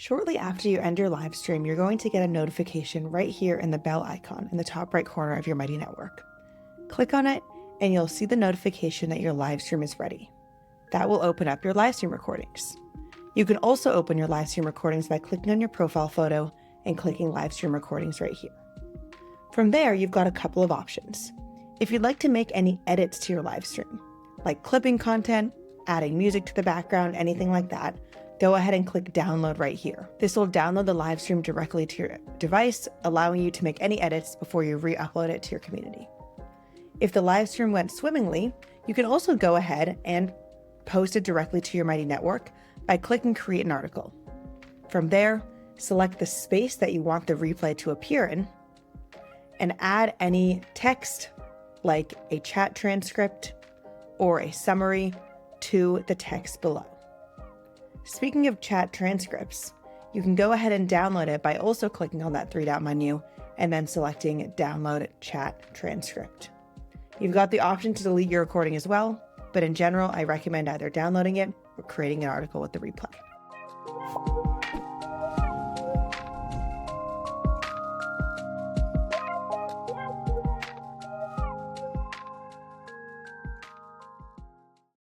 Shortly after you end your live stream, you're going to get a notification right here in the bell icon in the top right corner of your Mighty Network. Click on it and you'll see the notification that your live stream is ready. That will open up your live stream recordings. You can also open your live stream recordings by clicking on your profile photo and clicking live stream recordings right here. From there, you've got a couple of options. If you'd like to make any edits to your live stream, like clipping content, adding music to the background, anything like that, go ahead and click download right here. This will download the live stream directly to your device, allowing you to make any edits before you re-upload it to your community. If the live stream went swimmingly, you can also go ahead and post it directly to your Mighty Network by clicking create an article. From there, select the space that you want the replay to appear in and add any text like a chat transcript or a summary to the text below. Speaking of chat transcripts, you can go ahead and download it by also clicking on that three-dot menu and then selecting download chat transcript. You've got the option to delete your recording as well, but in general, I recommend either downloading it or creating an article with the replay.